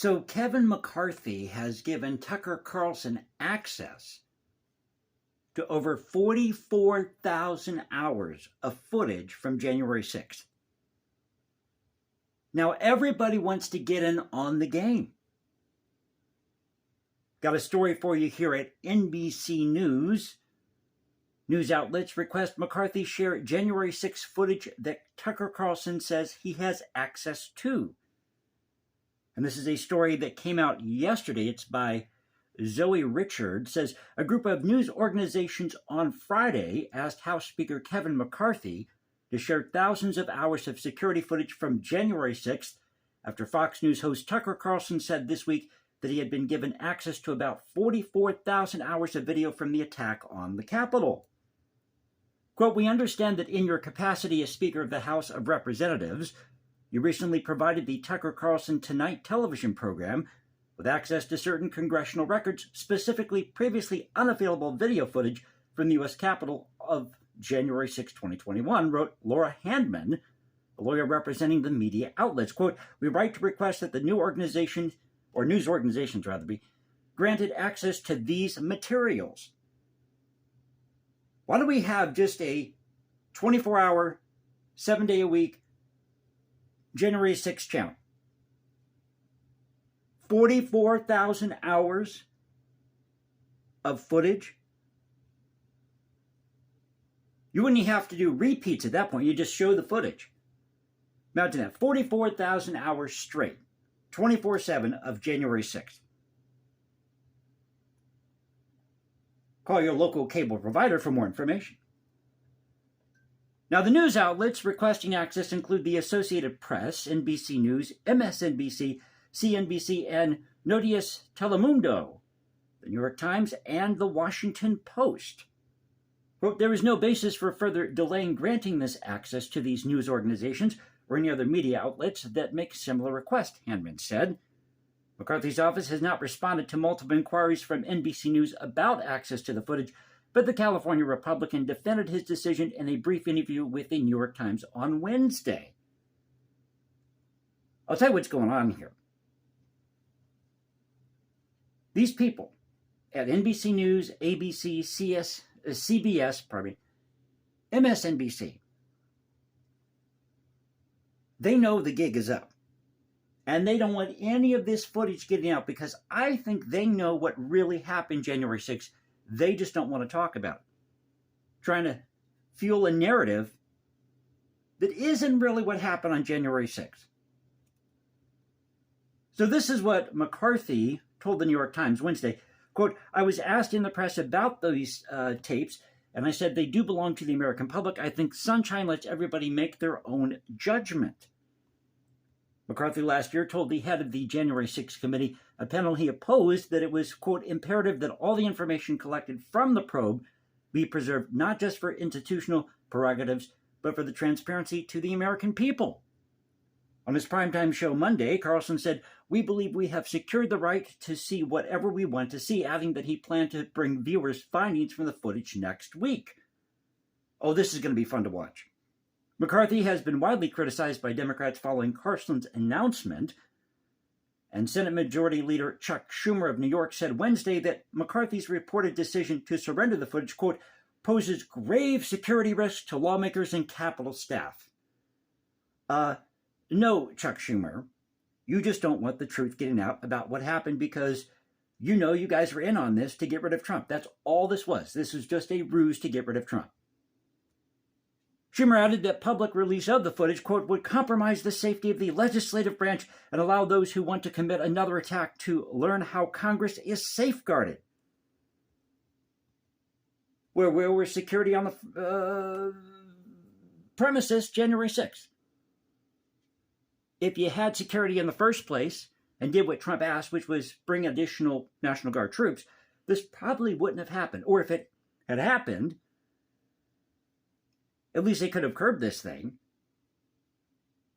So Kevin McCarthy has given Tucker Carlson access to over 44,000 hours of footage from January 6th. Now everybody wants to get in on the game. Got a story for you here at NBC News. News outlets request McCarthy share January 6 footage that Tucker Carlson says he has access to. And this is a story that came out yesterday. It's by Zoe Richard. Says a group of news organizations on Friday asked House Speaker Kevin McCarthy to share thousands of hours of security footage from January 6th after Fox News host Tucker Carlson said this week that he had been given access to about 44,000 hours of video from the attack on the Capitol. Quote, "We understand that in your capacity as Speaker of the House of Representatives, you recently provided the Tucker Carlson Tonight television program with access to certain congressional records, specifically previously unavailable video footage from the U.S. Capitol of January 6, 2021, wrote Laura Handman, a lawyer representing the media outlets. Quote, "We write to request that the new organization, or news organizations rather, be granted access to these materials." Why do we have just a 24-hour, 7-day-a-week January 6th channel? 44,000 hours of footage. You wouldn't even have to do repeats at that point. You just show the footage. Imagine that. 44,000 hours straight, 24/7 of January 6th. Call your local cable provider for more information. Now, the news outlets requesting access include the Associated Press, NBC News, MSNBC, CNBC, and Noticias Telemundo, the New York Times, and the Washington Post. Quote, "There is no basis for further delaying granting this access to these news organizations or any other media outlets that make similar requests," Handman said. McCarthy's office has not responded to multiple inquiries from NBC News about access to the footage, but the California Republican defended his decision in a brief interview with the New York Times on Wednesday. I'll tell you what's going on here. These people at NBC News, ABC, CBS, MSNBC, they know the gig is up. And they don't want any of this footage getting out because I think they know what really happened January 6th. They just don't want to talk about it. Trying to fuel a narrative that isn't really what happened on January 6th. So this is what McCarthy told the New York Times Wednesday. Quote, "I was asked in the press about these tapes, and I said they do belong to the American public. I think Sunshine lets everybody make their own judgment." McCarthy last year told the head of the January 6th committee, a panel he opposed, that it was, quote, "imperative that all the information collected from the probe be preserved not just for institutional prerogatives, but for the transparency to the American people." On his primetime show Monday, Carlson said, "We believe we have secured the right to see whatever we want to see," adding that he planned to bring viewers findings from the footage next week. Oh, this is going to be fun to watch. McCarthy has been widely criticized by Democrats following Carlson's announcement, and Senate Majority Leader Chuck Schumer of New York said Wednesday that McCarthy's reported decision to surrender the footage, quote, "poses grave security risks to lawmakers and Capitol staff." No, Chuck Schumer, you just don't want the truth getting out about what happened because you know you guys were in on this to get rid of Trump. That's all this was. This was just a ruse to get rid of Trump. Schumer added that public release of the footage, quote, "would compromise the safety of the legislative branch and allow those who want to commit another attack to learn how Congress is safeguarded." Where was security on the premises January 6th? If you had security in the first place and did what Trump asked, which was bring additional National Guard troops, this probably wouldn't have happened. Or if it had happened, at least they could have curbed this thing.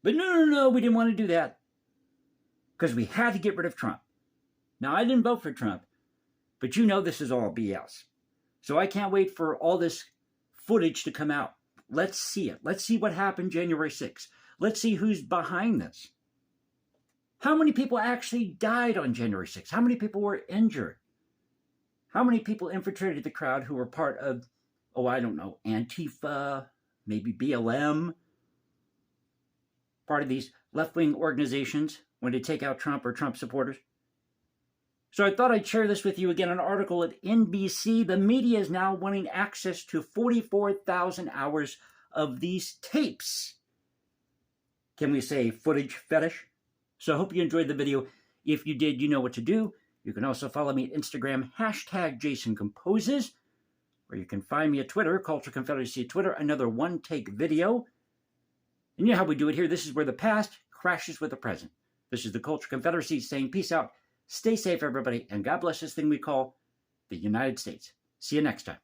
But no, we didn't want to do that because we had to get rid of Trump. Now, I didn't vote for Trump, but you know this is all BS. So I can't wait for all this footage to come out. Let's see it. Let's see what happened January 6th. Let's see who's behind this. How many people actually died on January 6th? How many people were injured? How many people infiltrated the crowd who were part of, I don't know, Antifa, maybe BLM, part of these left-wing organizations when they take out Trump or Trump supporters? So I thought I'd share this with you again, an article at NBC. The media is now wanting access to 44,000 hours of these tapes. Can we say footage fetish? So I hope you enjoyed the video. If you did, you know what to do. You can also follow me at Instagram, #JasonComposes, or you can find me at Twitter, Culture Confederacy Twitter, another one-take video. And you know how we do it here. This is where the past crashes with the present. This is the Culture Confederacy saying peace out. Stay safe, everybody, and God bless this thing we call the United States. See you next time.